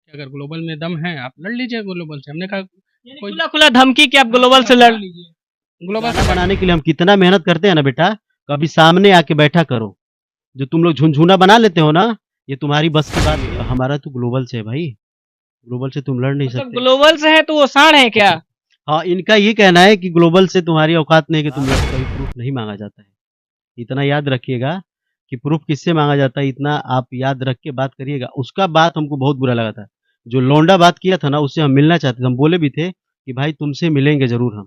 अगर ग्लोबल में दम है आप लड़ लीजिए ग्लोबल से। हमने कहा यानी कोई खुला खुला धमकी कि आप ग्लोबल से लड़ लीजिए। ग्लोबल गाना से बनाने के लिए हम कितना मेहनत करते हैं ना बेटा, कभी सामने आके बैठा करो। जो तुम लोग झुनझुना बना लेते हो ना, ये तुम्हारी बस की बात। हमारा तो ग्लोबल से है भाई, ग्लोबल से तुम लड़ नहीं मतलब सकते। ग्लोबल से है तो वो सांड है क्या? हाँ, इनका ये कहना है कि ग्लोबल से तुम्हारी औकात नहीं है कि तुम लड़, कभी प्रूफ नहीं मांगा जाता है। इतना याद रखिएगा कि प्रूफ किससे मांगा जाता है, इतना आप याद रख के बात करिएगा। उसका बात हमको बहुत बुरा लगा था, जो लौंडा बात किया था ना, उससे हम मिलना चाहते थे। हम बोले भी थे कि भाई तुमसे मिलेंगे जरूर हम,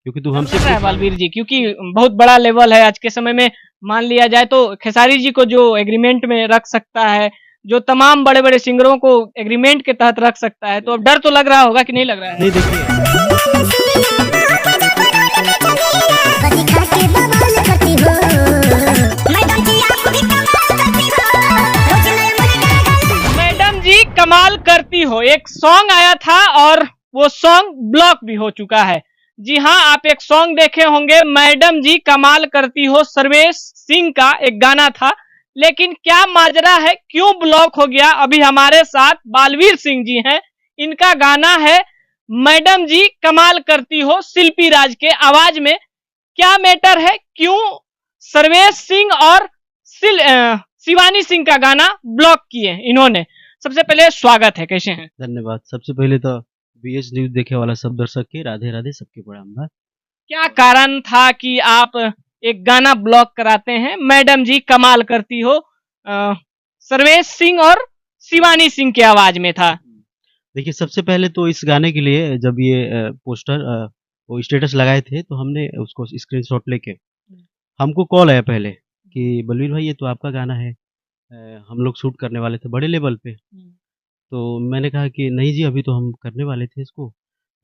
क्योंकि तुम डर हमसे लग रहा है प्रूफ मांग बालवीर जी, क्योंकि बहुत बड़ा लेवल है आज के समय में। मान लिया जाए तो खेसारी जी को जो एग्रीमेंट में रख सकता है, जो तमाम बड़े बड़े सिंगरों को एग्रीमेंट के तहत रख सकता है, तो अब डर तो लग रहा होगा कि नहीं लग रहा है? नहीं। देखिए मैडम जी कमाल करती हो एक सॉन्ग आया था और वो सॉन्ग ब्लॉक भी हो चुका है। जी हाँ, आप एक सॉन्ग देखे होंगे, मैडम जी कमाल करती हो, सर्वेश सिंह का एक गाना था। लेकिन क्या माजरा है, क्यों ब्लॉक हो गया? अभी हमारे साथ बालवीर सिंह जी हैं, इनका गाना है मैडम जी कमाल करती हो, शिल्पी राज के आवाज में। क्या मैटर है, क्यों सर्वेश सिंह और शिवानी सिंह का गाना ब्लॉक किए इन्होंने? सबसे पहले स्वागत है, कैसे हैं? धन्यवाद। सबसे पहले तो बीएच न्यूज देखे वाला सब दर्शक के राधे राधे, सबके प्रणाम बा। क्या कारण था कि आप एक गाना ब्लॉक कराते हैं? मैडम जी कमाल करती हो सर्वेश सिंह और शिवानी सिंह की आवाज में था। देखिए, सबसे पहले तो इस गाने के लिए जब ये पोस्टर वो स्टेटस लगाए थे, तो हमने उसको स्क्रीनशॉट लेके हमको कॉल आया पहले कि बलवीर भाई ये तो आपका गाना है। हम लोग शूट करने वाले थे बड़े लेवल पे। तो मैंने कहा कि नहीं जी, अभी तो हम करने वाले थे इसको,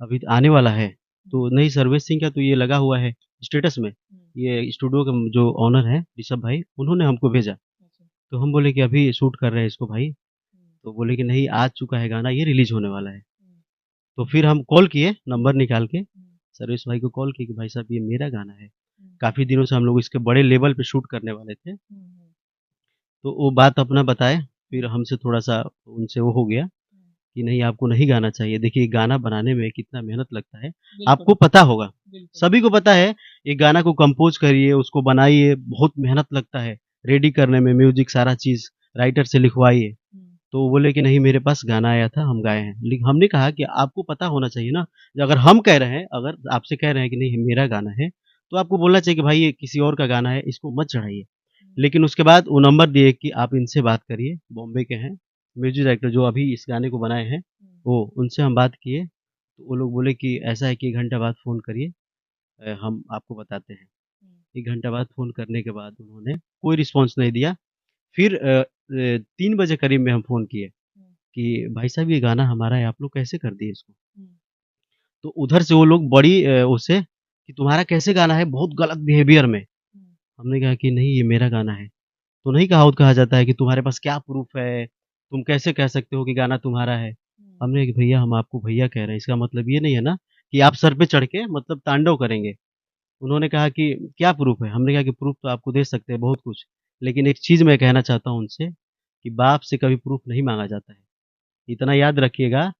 अभी तो आने वाला है। तो नहीं, सर्वेश सिंह का तो ये लगा हुआ है स्टेटस में। ये स्टूडियो का जो ओनर है ऋषभ भाई, उन्होंने हमको भेजा। तो हम बोले कि अभी शूट कर रहे हैं इसको भाई। तो बोले कि नहीं, आ चुका है गाना, ये रिलीज होने वाला है। तो फिर हम कॉल किए, नंबर निकाल के सर्वेश भाई को कॉल किए कि भाई साहब ये मेरा गाना है। काफ़ी दिनों से हम लोग इसके बड़े लेवल पे शूट करने वाले थे। तो वो बात अपना बताए, फिर हमसे थोड़ा-सा उनसे वो हो गया कि नहीं, आपको नहीं गाना चाहिए। देखिए, गाना बनाने में कितना मेहनत लगता है, आपको पता होगा, सभी को पता है। एक गाना को कंपोज़ करिए, उसको बनाइए, बहुत मेहनत लगता है, रेडी करने में म्यूज़िक सारा चीज़, राइटर से लिखवाइए। तो वो बोले कि नहीं, मेरे पास गाना आया था, हम गाए हैं। लेकिन हमने कहा कि आपको पता होना चाहिए ना, अगर हम कह रहे हैं, अगर आपसे कह रहे हैं कि नहीं मेरा गाना है, तो आपको बोलना चाहिए कि भाई ये किसी और का गाना है, इसको मत चढ़ाइए। लेकिन उसके बाद वो नंबर दिए कि आप इनसे बात करिए, बॉम्बे के हैं, म्यूजिक डायरेक्टर जो अभी इस गाने को बनाए हैं, वो उनसे हम बात किए। तो वो लोग बोले कि ऐसा है कि 1 घंटा बाद फ़ोन करिए, हम आपको बताते हैं। 1 घंटा बाद फ़ोन करने के बाद उन्होंने कोई रिस्पॉन्स नहीं दिया। फिर 3 बजे करीब में हम फ़ोन किए कि भाई साहब ये गाना हमारा है, आप लोग कैसे कर दिए इसको? तो उधर से वो लोग बड़ी उससे कि तुम्हारा कैसे गाना है, बहुत गलत बिहेवियर में। हमने कहा कि नहीं, ये मेरा गाना है। तो नहीं कहा जाता है कि तुम्हारे पास क्या प्रूफ़ है, तुम कैसे कह सकते हो कि गाना तुम्हारा है? हमने कहा भैया, हम आपको भैया कह रहे हैं, इसका मतलब ये नहीं है ना कि आप सर पे चढ़ के मतलब तांडव करेंगे। उन्होंने कहा कि क्या प्रूफ़ है? हमने कहा कि प्रूफ़ तो आपको दे सकते हैं बहुत कुछ, लेकिन एक चीज़ मैं कहना चाहता हूँ उनसे कि बाप से कभी प्रूफ़ नहीं माँगा जाता है। इतना याद रखिएगा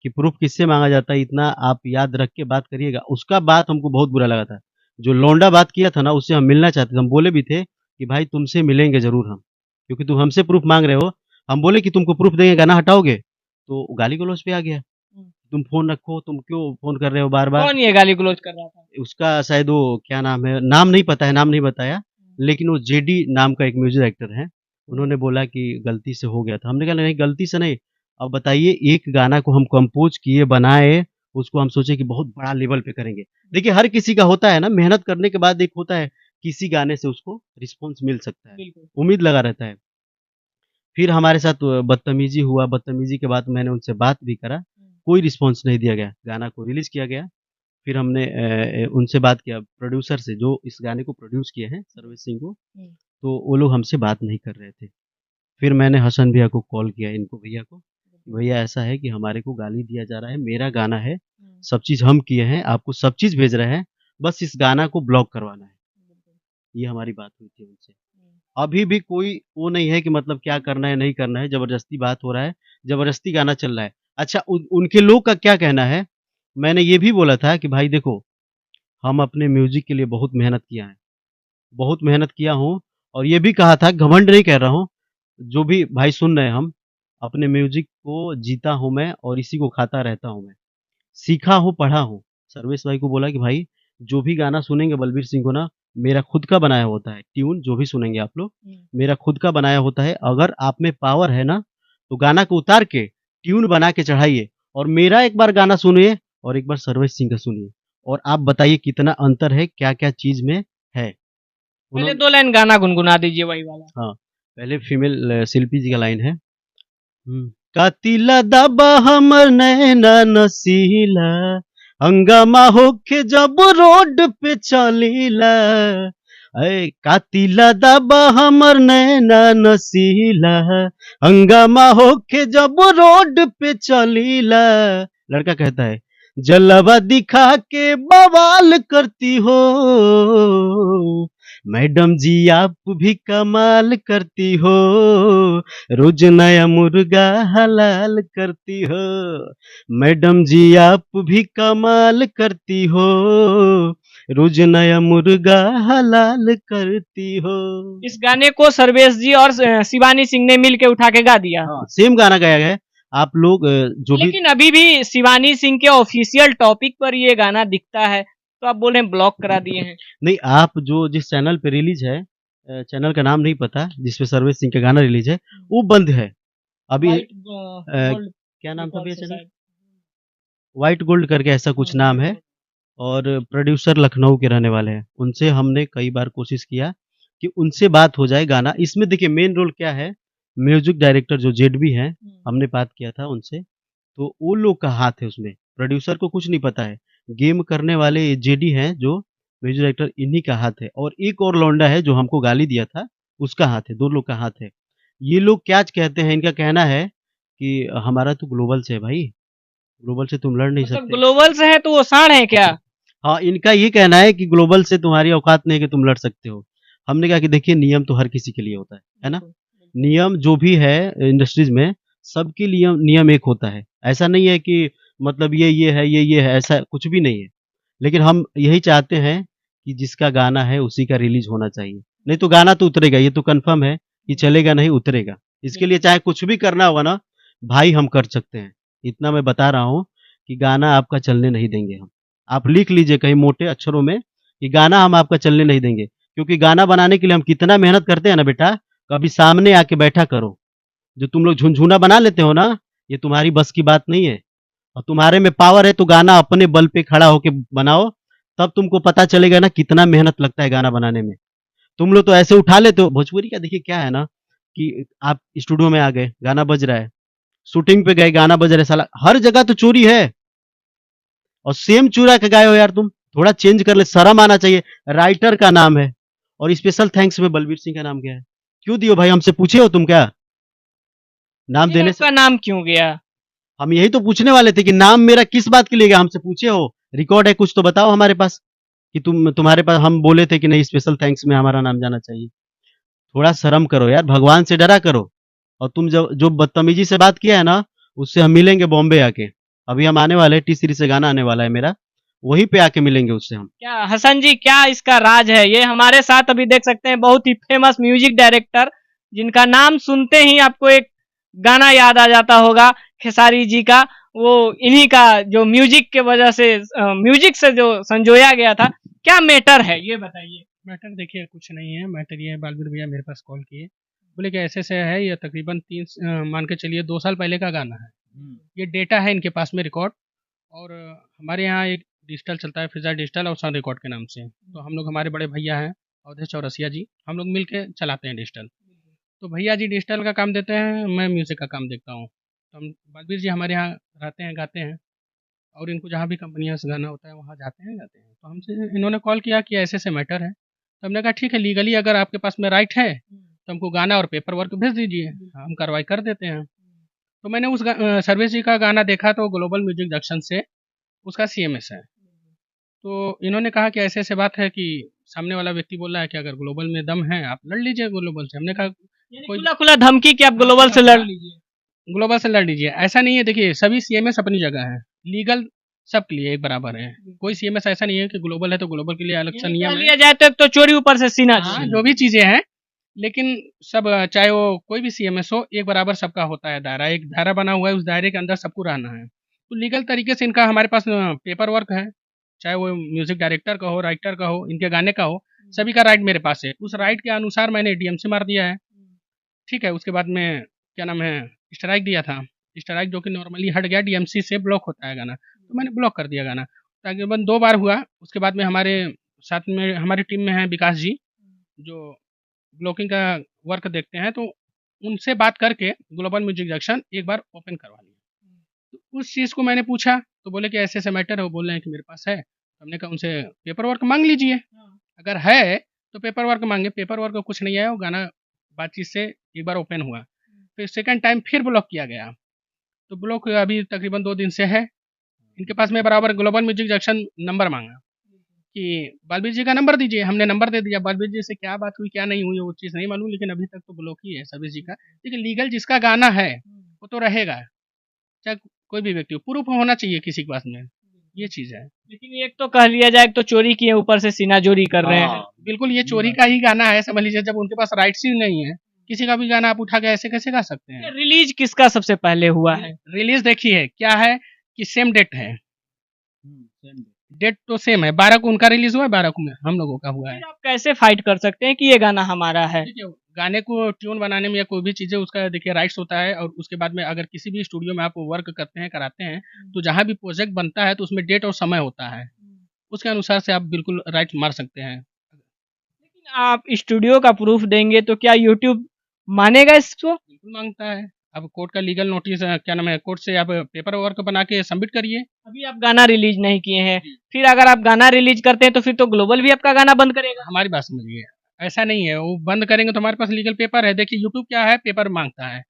कि प्रूफ़ किससे माँगा जाता है, इतना आप याद रख के बात करिएगा। उसका बात हमको बहुत बुरा लगा था। जो लौंडा बात किया था ना, उससे हम मिलना चाहते थे। हम बोले भी थे कि भाई तुमसे मिलेंगे ज़रूर हम, क्योंकि तुम हमसे प्रूफ़ माँग रहे हो। हम बोले कि तुमको प्रूफ़ देंगे, गाना हटाओगे? तो गाली-गलौज पे आ गया। तुम फ़ोन रखो, तुम क्यों फ़ोन कर रहे हो बार-बार? कौन ये गाली गलौज कर रहा था? उसका शायद वो क्या नाम है, नाम नहीं पता है, नाम नहीं बताया, लेकिन वो जेडी नाम का एक म्यूज़िक डायरेक्टर है। उन्होंने बोला कि गलती से हो गया था। हमने कहा नहीं, गलती से नहीं। अब बताइए, एक गाना को हम कंपोज़ किए, बनाए, उसको हम सोचे कि बहुत बड़ा लेवल पे करेंगे। देखिए, हर किसी का होता है ना, मेहनत करने के बाद एक होता है, किसी गाने से उसको रिस्पॉन्स मिल सकता है, बिल्कुल। उम्मीद लगा रहता है। फिर हमारे साथ बदतमीज़ी हुआ, बदतमीज़ी के बाद मैंने उनसे बात भी करा, कोई रिस्पॉन्स नहीं दिया गया। गाना को रिलीज़ किया गया। फिर हमने उनसे बात किया, प्रोड्यूसर से, जो इस गाने को प्रोड्यूस किए हैं, सर्वेश सिंह को, तो वो लोग हमसे बात नहीं कर रहे थे। फिर मैंने हसन भैया को कॉल किया, इनको भैया को, भैया ऐसा है कि हमारे को गाली दिया जा रहा है, मेरा गाना है, सब चीज़ हम किए हैं, आपको सब चीज़ भेज रहे हैं, बस इस गाना को ब्लॉक करवाना है। ये हमारी बात हुई थी उनसे। अभी भी कोई वो नहीं है कि मतलब क्या करना है, नहीं करना है, ज़बरदस्ती बात हो रहा है, ज़बरदस्ती गाना चल रहा है। अच्छा उनके लोग का क्या कहना है? मैंने ये भी बोला था कि भाई देखो, हम अपने म्यूजिक के लिए बहुत मेहनत किया है, बहुत मेहनत किया हूँ, और ये भी कहा था, घमंड नहीं कह रहा हूँ, जो भी भाई सुन रहे हैं हम, अपने म्यूजिक को जीता हूँ मैं और इसी को खाता रहता हूँ मैं। सीखा हूँ, पढ़ा हूँ। सर्वेश भाई को बोला कि भाई जो भी गाना सुनेंगे बलबीर सिंह को ना, मेरा खुद का बनाया होता है। ट्यून जो भी सुनेंगे आप लोग, मेरा खुद का बनाया होता है। अगर आप में पावर है ना, तो गाना को उतार के ट्यून बना के चढ़ाइए, और मेरा एक बार गाना सुनिए और एक बार सर्वेश सिंह का सुनिए, और आप बताइए कितना अंतर है, क्या-क्या चीज़ में है। पहले उन्होंने 2 लाइन गाना गुनगुना दीजिए वही वाला। हाँ, पहले फीमेल शिल्पी जी का लाइन है। कातिला दाबा हमर नैना नसीला, हंगामा होके जब रोड पे चलीला। ऐ कातिला दाबा हमर नैना नसीला, हंगामा होके जब रोड पे चलीला। लड़का कहता है, जलवा दिखा के बवाल करती हो, मैडम जी आप भी कमाल करती हो, रोज नया मुर्गा हलाल करती हो, मैडम जी आप भी कमाल करती हो, रोज नया मुर्गा हलाल करती हो। इस गाने को सर्वेश जी और शिवानी सिंह ने मिल के उठा के गा दिया। हाँ, सेम गाना गाया गया है। आप लोग जो भी लेकिन अभी भी शिवानी सिंह के ऑफिशियल टॉपिक पर ये गाना दिखता है, तो आप बोल रहे हैं ब्लॉक करा दिए हैं। नहीं, आप जो जिस चैनल पे रिलीज है, चैनल का नाम नहीं पता, जिसपे सर्वेश सिंह का गाना रिलीज है, वो बंद है अभी। White, gold क्या नाम था record भैया से चैनल? शायद। व्हाइट गोल्ड करके ऐसा कुछ नाम है, और प्रोड्यूसर लखनऊ के रहने वाले हैं। उनसे हमने कई बार कोशिश किया कि उनसे बात हो जाए गाना। इसमें देखिए मेन रोल क्या है, म्यूजिक डायरेक्टर जो जेडबी हैं, हमने बात किया था उनसे, तो वो लोग का हाथ है उसमें, प्रोड्यूसर को कुछ नहीं पता है। गेम करने वाले जेडी हैं जो म्यूजिक डायरेक्टर, इन्हीं का हाथ है, और एक और लौंडा है जो हमको गाली दिया था, उसका हाथ है, 2 लोग का हाथ है। ये लोग क्या कहते हैं, इनका कहना है कि हमारा तो ग्लोबल से है भाई, ग्लोबल से तुम लड़ नहीं मतलब सकते। ग्लोबल से है तो वो सांड है क्या? हाँ, इनका ये कहना है कि ग्लोबल से तुम्हारी औकात नहीं है कि तुम लड़ सकते हो। हमने कहा कि देखिए नियम तो हर किसी के लिए होता है ना? नियम जो भी है इंडस्ट्रीज में, सबके लिए नियम एक होता है। ऐसा नहीं है कि मतलब ये है, ये है, ऐसा कुछ भी नहीं है। लेकिन हम यही चाहते हैं कि जिसका गाना है उसी का रिलीज होना चाहिए। नहीं तो गाना तो उतरेगा, ये तो कन्फर्म है कि चलेगा नहीं, उतरेगा। इसके लिए चाहे कुछ भी करना होगा ना, भाई हम कर सकते हैं। इतना मैं बता रहा हूँ कि गाना आपका चलने नहीं देंगे हम। आप लिख लीजिए कहीं मोटे अक्षरों में कि गाना हम आपका चलने नहीं देंगे, क्योंकि गाना बनाने के लिए हम कितना मेहनत करते हैं ना बेटा, कभी सामने आके बैठा करो। जो तुम लोग झुनझुना बना लेते हो ना, ये तुम्हारी बस की बात नहीं है, और तुम्हारे में पावर है तो गाना अपने बल पे खड़ा होके बनाओ, तब तुमको पता चलेगा ना कितना मेहनत लगता है गाना बनाने में। तुम लोग तो ऐसे उठा लेते हो। भोजपुरी का देखिए क्या है ना, कि आप स्टूडियो में आ गए, गाना बज रहा है, शूटिंग पे गए, गाना बज रहा है, साला हर जगह तो चोरी है, और सेम चुरा के गाए हो यार तुम, थोड़ा चेंज कर ले, शर्म आना चाहिए। राइटर का नाम है, और स्पेशल थैंक्स में बलबीर सिंह का नाम क्या है? क्यों दियो भाई, हमसे पूछे हो तुम क्या? नाम ये देने से आपका नाम क्यों गया? हम यही तो पूछने वाले थे कि नाम मेरा किस बात के लिए गया, हमसे पूछे हो, रिकॉर्ड है कुछ तो बताओ हमारे पास, कि तुम्हारे पास हम बोले थे कि नहीं स्पेशल थैंक्स में हमारा नाम जाना चाहिए। थोड़ा शर्म करो यार, भगवान से डरा करो। और तुम जो बदतमीजी से बात किया है ना, उससे हम मिलेंगे बॉम्बे आके। अभी हम आने वाले हैं, टी सीरीज से गाना आने वाला है मेरा, वहीं पे आके मिलेंगे उससे हम। क्या हसन जी, क्या इसका राज है? ये हमारे साथ अभी देख सकते हैं बहुत ही फेमस म्यूजिक डायरेक्टर, जिनका नाम सुनते ही आपको एक गाना याद आ जाता होगा खेसारी जी का। वो इन्हीं का जो म्यूजिक के वजह से म्यूजिक से जो संजोया गया था। क्या मैटर है ये बताइए। मैटर देखिए कुछ नहीं है, मैटर ये है, बालवीर भैया मेरे पास कॉल किए, बोले कि ऐसे से है, ये तकरीबन मान के चलिए 2 साल पहले का गाना है। ये डेटा है इनके पास में रिकॉर्ड, और हमारे यहाँ एक डिजिटल चलता है, फिजा डिजिटल और साउंड रिकॉर्ड के नाम से। तो हम लोग, हमारे बड़े भैया हैं अवधेश चौरसिया जी, हम लोग मिल के चलाते हैं डिजिटल। तो भैया जी डिजिटल का काम देते हैं, मैं म्यूज़िक का काम देखता हूँ। तो हम बलबीर जी हमारे यहाँ रहते हैं, गाते हैं, और इनको जहाँ भी कंपनियों से गाना होता है वहाँ जाते हैं, गाते हैं। तो हमसे इन्होंने कॉल किया कि ऐसे ऐसे मैटर है। तो हमने कहा ठीक है, लीगली अगर आपके पास में राइट है तो हमको गाना और पेपर वर्क भेज दीजिए, हम कार्रवाई कर देते हैं। तो मैंने उस सर्वेश जी का गाना देखा, तो ग्लोबल म्यूजिक जंक्शन से उसका सीएमएस है। तो इन्होंने कहा कि ऐसे ऐसे बात है कि सामने वाला व्यक्ति बोल रहा है कि अगर ग्लोबल में दम है आप लड़ लीजिए ग्लोबल से। हमने कहा कोई खुला खुला धमकी कि आप ग्लोबल से लड़ लीजिए। ग्लोबल से लड़ लीजिए, ऐसा नहीं है। देखिए सभी सीएमएस अपनी जगह है, लीगल सबके लिए एक बराबर है। कोई सीएमएस ऐसा नहीं है कि ग्लोबल है तो ग्लोबल के लिए अलग सा यानी कह नियम है। लिया जाए तो एक तो चोरी ऊपर से सीना हाँ, चोरी। जो भी चीजें हैं, लेकिन सब चाहे वो कोई भी सीएमएस हो, एक बराबर सबका होता है दायरा, एक दायरा बना हुआ है, उस दायरे के अंदर सबको रहना है। तो लीगल तरीके से इनका हमारे पास पेपर वर्क है, चाहे वो म्यूजिक डायरेक्टर का हो, राइटर का हो, इनके गाने का हो, सभी का राइट मेरे पास है। उस राइट के अनुसार मैंने डीएमसी मार दिया है, ठीक है। उसके बाद में क्या नाम है, स्ट्राइक दिया था, स्ट्राइक जो कि नॉर्मली हट गया, डीएमसी से ब्लॉक होता है गाना, तो मैंने ब्लॉक कर दिया गाना। तकरीबन 2 बार हुआ। उसके बाद में हमारे साथ में हमारी टीम में है विकास जी, जो ब्लॉकिंग का वर्क देखते हैं, तो उनसे बात करके ग्लोबल म्यूजिक जंक्शन एक बार ओपन करवा लिया। तो उस चीज़ को मैंने पूछा, तो बोले कि ऐसे-ऐसे मैटर है, वो बोल रहे हैं कि मेरे पास है। तो हमने कहा उनसे पेपर वर्क माँग लीजिए, अगर है तो पेपर वर्क माँगे। पेपर वर्क कुछ नहीं है, वो गाना बातचीत से एक बार ओपन हुआ, फिर सेकंड टाइम फिर ब्लॉक किया गया। तो ब्लॉक अभी तकरीबन 2 दिन से है। इनके पास में बराबर ग्लोबल म्यूजिक जंक्शन नंबर माँगा कि बालवीर जी का नंबर दीजिए, हमने नंबर दे दिया। बालवीर जी से क्या बात हुई, क्या नहीं हुई, वो चीज़ नहीं मालूम, लेकिन अभी तक तो ब्लॉक ही है सर्विस जी का। लेकिन लीगल जिसका गाना है, वो तो रहेगा, चाहे कोई भी व्यक्ति हो, प्रूफ होना चाहिए किसी के पास में, ये चीज़ है। लेकिन एक तो कह लिया जाए, एक तो चोरी किए ऊपर से सीना चोरी कर रहे हैं। बिल्कुल ये चोरी का ही गाना है, समझ लीजिए। जब उनके पास राइट्स ही नहीं है, किसी का भी गाना आप उठा के ऐसे कैसे गा सकते हैं? रिलीज किसका सबसे पहले हुआ है? रिलीज देखिए क्या है कि सेम डेट है, डेट तो सेम है। 12 को उनका रिलीज हुआ है, 12 को हम लोगों का हुआ है। फिर आप कैसे फाइट कर सकते हैं कि ये गाना हमारा है? देखिए गाने को ट्यून बनाने में या कोई भी चीज़ें, उसका देखिए राइट्स होता है। और उसके बाद में अगर किसी भी स्टूडियो में आप वर्क करते हैं, कराते हैं, तो जहाँ भी प्रोजेक्ट बनता है तो उसमें डेट और समय होता है, उसके अनुसार से आप बिल्कुल राइट मार सकते हैं। लेकिन आप स्टूडियो का प्रूफ देंगे तो क्या यूट्यूब मानेगा इसको? बिल्कुल मांगता है। अब कोर्ट का लीगल नोटिस क्या नाम है, कोर्ट से आप पेपर वर्क बना के सबमिट करिए। अभी आप गाना रिलीज नहीं किए हैं, फिर अगर आप गाना रिलीज करते हैं तो फिर तो ग्लोबल भी आपका गाना बंद करेगा। हमारी बात समझिए, ऐसा नहीं है वो बंद करेंगे तो हमारे पास लीगल पेपर है। देखिए यूट्यूब क्या है, पेपर मांगता है।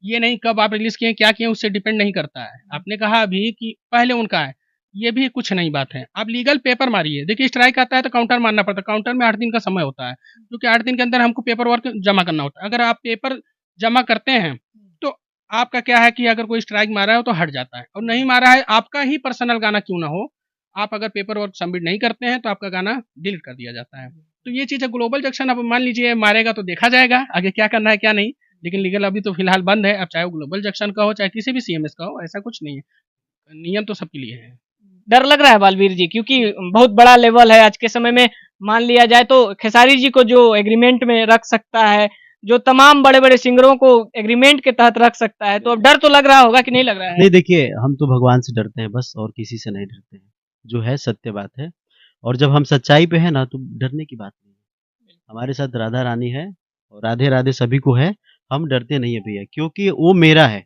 ये नहीं कब आप रिलीज किए, क्या किए, उससे डिपेंड नहीं करता है। आपने कहा अभी कि पहले उनका है, ये भी कुछ नहीं बात है। आप लीगल पेपर मारिए। देखिए स्ट्राइक आता है तो काउंटर मारना पड़ता है, काउंटर में 8 दिन का समय होता है, क्योंकि 8 दिन के अंदर हमको पेपर वर्क जमा करना होता है। अगर आप पेपर जमा करते हैं तो आपका क्या है कि अगर कोई स्ट्राइक मारा है तो हट जाता है, और नहीं मारा है, आपका ही पर्सनल गाना क्यों ना हो, आप अगर पेपर वर्क सबमिट नहीं करते हैं तो आपका गाना डिलीट कर दिया जाता है। तो ये चीज़ है। ग्लोबल जंक्शन अब मान लीजिए मारेगा तो देखा जाएगा आगे क्या करना है क्या नहीं, लेकिन लीगल अभी तो फिलहाल बंद है। अब चाहे वो ग्लोबल जंक्शन का हो, चाहे किसी भी सीएमएस का हो, ऐसा कुछ नहीं है, नियम तो सबके लिए है। डर लग रहा है बालवीर जी, क्योंकि बहुत बड़ा लेवल है आज के समय में। मान लिया जाए तो खेसारी जी को जो एग्रीमेंट में रख सकता है, जो तमाम बड़े बड़े सिंगरों को एग्रीमेंट के तहत रख सकता है, तो अब डर तो लग रहा होगा कि नहीं लग रहा है? नहीं देखिए, हम तो भगवान से डरते हैं बस, और किसी से नहीं डरते हैं, जो है सत्य बात है। और जब हम सच्चाई पे है ना, तो डरने की बात नहीं है। हमारे साथ राधा रानी है, और राधे राधे सभी को है। हम डरते नहीं है भैया, क्योंकि वो मेरा है।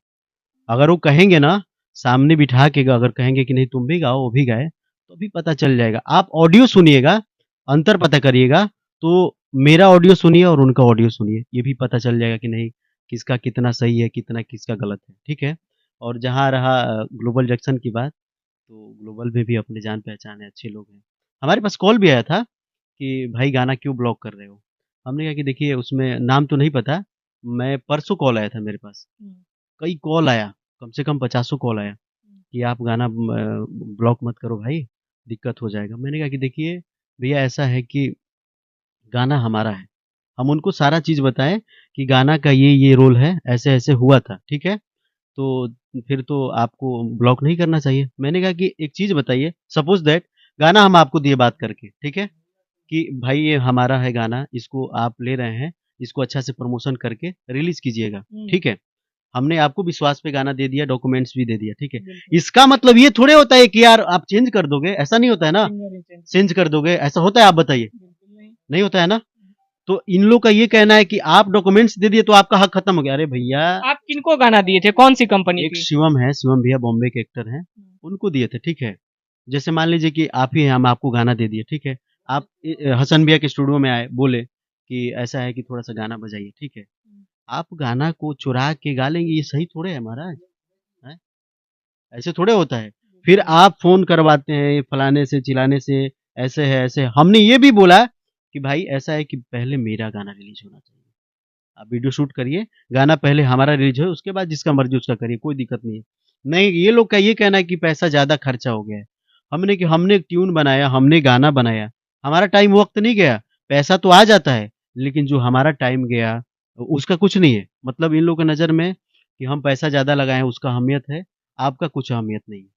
अगर वो कहेंगे ना, सामने बिठा के अगर कहेंगे कि नहीं तुम भी गाओ, वो भी गाए, तो भी पता चल जाएगा। आप ऑडियो सुनिएगा, अंतर पता करिएगा, तो मेरा ऑडियो सुनिए और उनका ऑडियो सुनिए, ये भी पता चल जाएगा कि नहीं किसका कितना सही है, कितना किसका गलत है, ठीक है। और जहाँ रहा ग्लोबल जंक्शन की बात, तो ग्लोबल में भी अपने जान पहचान है, अच्छे लोग हैं। हमारे पास कॉल भी आया था कि भाई गाना क्यों ब्लॉक कर रहे हो। हमने कहा कि देखिए उसमें नाम तो नहीं पता, मैं परसों कॉल आया था मेरे पास, कई कॉल आया, कम से कम 50 कॉल आया कि आप गाना ब्लॉक मत करो भाई, दिक्कत हो जाएगा। मैंने कहा कि देखिए भैया ऐसा है कि गाना हमारा है, हम उनको सारा चीज़ बताएं कि गाना का ये रोल है, ऐसे ऐसे हुआ था, ठीक है। तो फिर तो आपको ब्लॉक नहीं करना चाहिए। मैंने कहा कि एक चीज़ बताइए, सपोज दैट गाना हम आपको दिए बात करके, ठीक है, कि भाई ये हमारा है गाना, इसको आप ले रहे हैं, इसको अच्छा से प्रमोशन करके रिलीज कीजिएगा, ठीक है। हमने आपको विश्वास पे गाना दे दिया, डॉक्यूमेंट्स भी दे दिया, ठीक है। इसका मतलब ये थोड़े होता है कि यार आप चेंज कर दोगे, ऐसा नहीं होता है ना, चेंज कर दोगे ऐसा होता है, आप बताइए, नहीं होता है ना। तो इन लोग का ये कहना है कि आप डॉक्यूमेंट्स दे दिए तो आपका हक खत्म हो गया। अरे भैया, आप किनको गाना दिए थे, कौन सी कंपनी एक की? शिवम है, शिवम भैया बॉम्बे के एक्टर हैं, उनको दिए थे, ठीक है। जैसे मान लीजिए कि आप ही हैं, हम आपको गाना दे दिए, ठीक है। आप हसन भैया के स्टूडियो में आए, बोले कि ऐसा है कि थोड़ा सा गाना बजाइए, ठीक है। आप गाना को चुरा के गा लेंगे, ये सही थोड़े है महाराज, हैं? ऐसे थोड़े होता है। फिर आप फोन करवाते हैं फलाने से चिलाने से, ऐसे है ऐसे। हमने ये भी बोला कि भाई ऐसा है कि पहले मेरा गाना रिलीज होना चाहिए, आप वीडियो शूट करिए, गाना पहले हमारा रिलीज हो, उसके बाद जिसका मर्जी उसका करिए, कोई दिक्कत नहीं है। नहीं, ये लोग का ये कहना है कि पैसा ज़्यादा खर्चा हो गया है। हमने ट्यून बनाया, हमने गाना बनाया, हमारा टाइम वक़्त नहीं गया, पैसा तो आ जाता है, लेकिन जो हमारा टाइम गया, उसका कुछ नहीं है। मतलब इन लोगों की नज़र में कि हम पैसा ज़्यादा लगाए हैं, उसका अहमियत है, आपका कुछ अहमियत नहीं है।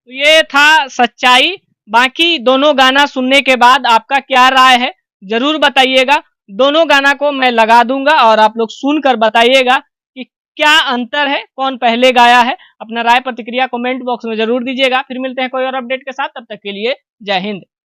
तो ये था सच्चाई। बाकी दोनों गाना सुनने के बाद आपका क्या राय है जरूर बताइएगा। दोनों गाना को मैं लगा दूंगा और आप लोग सुनकर बताइएगा कि क्या अंतर है, कौन पहले गाया है। अपना राय प्रतिक्रिया कमेंट बॉक्स में जरूर दीजिएगा। फिर मिलते हैं कोई और अपडेट के साथ, तब तक के लिए जय हिंद।